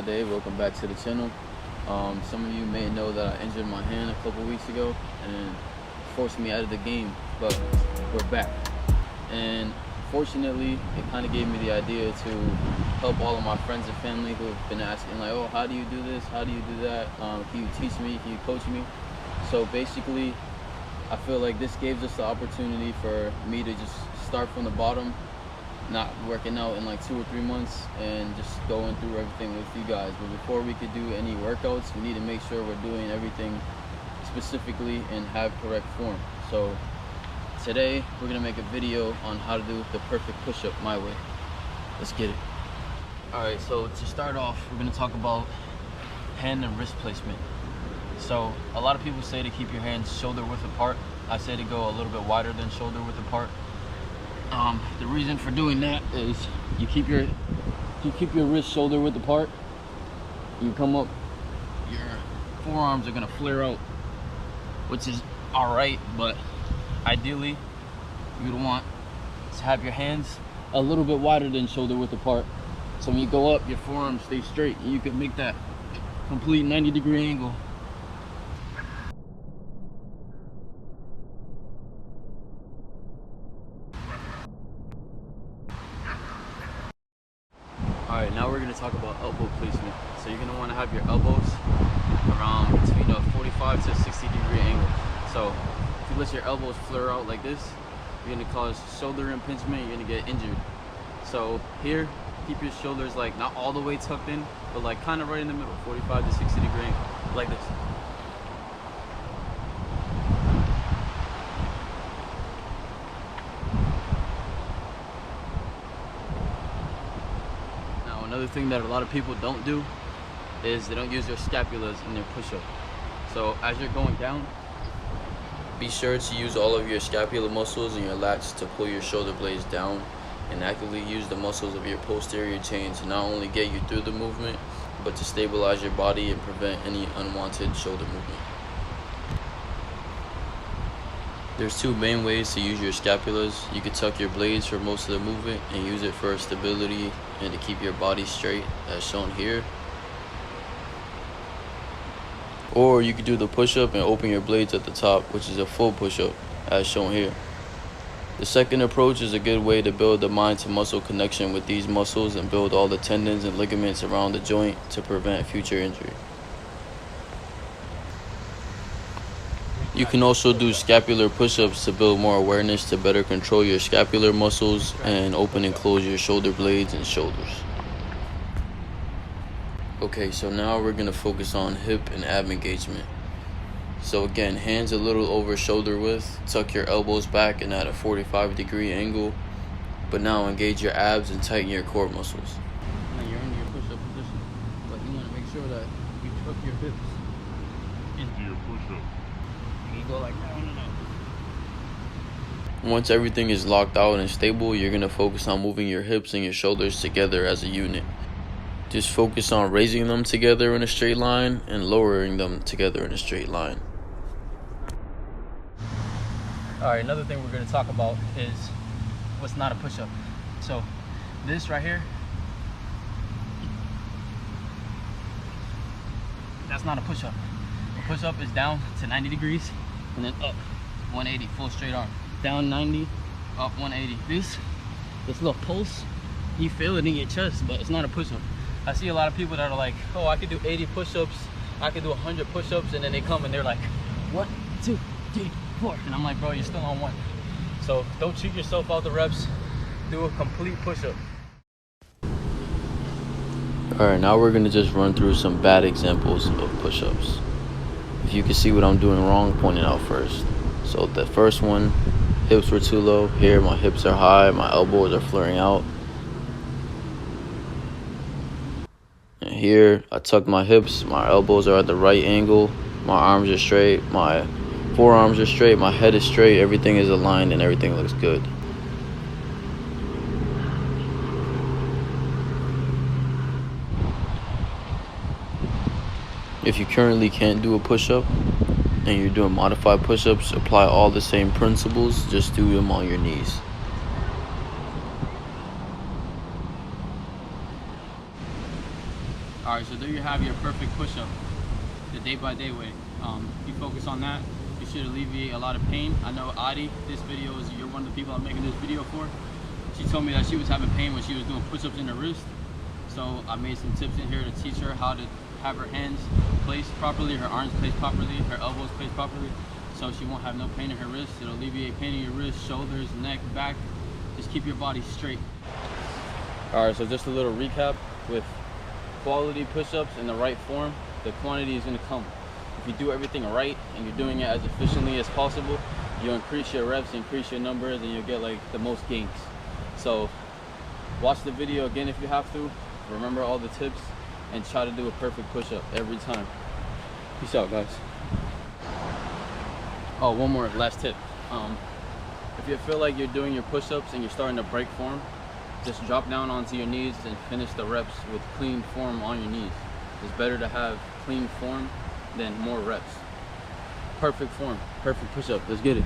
DaybyDay. Welcome back to the channel. Some of you may know that I injured my hand a couple weeks ago and forced me out of the game, but we're back. And fortunately, it kind of gave me the idea to help all of my friends and family who have been asking, like, oh, how do you do this? How do you do that? Can you teach me? Can you coach me? So basically, I feel like this gives us the opportunity for me to just start from the bottom, not working out in like 2 or 3 months, and just going through everything with you guys. But before we could do any workouts, we need to make sure we're doing everything specifically and have correct form. So today we're gonna make a video on how to do the perfect push-up my way. Let's get it. All right, so to start off, we're gonna talk about hand and wrist placement. So a lot of people say to keep your hands shoulder width apart. I say to go a little bit wider than shoulder width apart. The reason for doing that is you keep your wrist shoulder width apart. You come up, your forearms are gonna flare out, which is all right, but ideally you'd want to have your hands a little bit wider than shoulder width apart. So when you go up, your forearms stay straight, and you can make that complete 90-degree angle. Alright, now we're going to talk about elbow placement. So you're going to want to have your elbows around between a 45 to 60-degree angle. So if you let your elbows flare out like this, you're going to cause shoulder impingement, you're going to get injured. So here, keep your shoulders like not all the way tucked in, but like kind of right in the middle, 45 to 60-degree angle, like this. Another thing that a lot of people don't do is they don't use their scapulas in their push-up. So as you're going down, be sure to use all of your scapular muscles and your lats to pull your shoulder blades down, and actively use the muscles of your posterior chain to not only get you through the movement, but to stabilize your body and prevent any unwanted shoulder movement. There's two main ways to use your scapulas. You can tuck your blades for most of the movement and use it for stability and to keep your body straight, as shown here. Or you could do the push-up and open your blades at the top, which is a full push-up, as shown here. The second approach is a good way to build the mind-to-muscle connection with these muscles and build all the tendons and ligaments around the joint to prevent future injury. You can also do scapular push-ups to build more awareness to better control your scapular muscles and open and close your shoulder blades and shoulders. Okay, so now we're going to focus on hip and ab engagement. So again, hands a little over shoulder width, tuck your elbows back and at a 45-degree angle, but now engage your abs and tighten your core muscles. Now you're in your push-up position, but you want to make sure that you tuck your hips into your push-up. You go like that. Once everything is locked out and stable, you're going to focus on moving your hips and your shoulders together as a unit. Just focus on raising them together in a straight line and lowering them together in a straight line. Alright, another thing we're going to talk about is what's not a push-up. So this right here, that's not a push-up. A push-up is down to 90 degrees and then up 180, full straight arm. Down 90, up 180. This little pulse, you feel it in your chest, but it's not a push-up. I see a lot of people that are like, oh, I could do 80 push-ups, I could do 100 push-ups, and then they come and they're like, 1, 2, 3, 4. And I'm like, bro, you're still on 1. So don't cheat yourself out the reps. Do a complete push-up. Alright, now we're going to just run through some bad examples of push-ups. If you can see what I'm doing wrong, point it out first. So the first one, hips were too low. Here, my hips are high, my elbows are flaring out. And here, I tucked my hips, my elbows are at the right angle, my arms are straight, my forearms are straight, my head is straight, everything is aligned and everything looks good. If you currently can't do a push-up and you're doing modified push-ups, apply all the same principles, just do them on your knees. Alright, Alright, so there you have your perfect push-up, the day-by-day way. If you focus on that, you should alleviate a lot of pain. I know Adi, this video is, you're one of the people I'm making this video for. She told me that she was having pain when she was doing push-ups in her wrist. So I made some tips in here to teach her how to have her hands placed properly, her arms placed properly, her elbows placed properly, so she won't have no pain in her wrist. It'll alleviate pain in your wrist, shoulders, neck, back. Just keep your body straight. Alright, so just a little recap. With quality push-ups in the right form, the quantity is going to come. If you do everything right and you're doing it as efficiently as possible, you'll increase your reps, increase your numbers, and you'll get like the most gains. So watch the video again if you have to. Remember all the tips and try to do a perfect push-up every time. Peace out, guys. Oh, one more last tip. If you feel like you're doing your push-ups and you're starting to break form, just drop down onto your knees and finish the reps with clean form on your knees. It's better to have clean form than more reps. Perfect form, perfect push-up. Let's get it.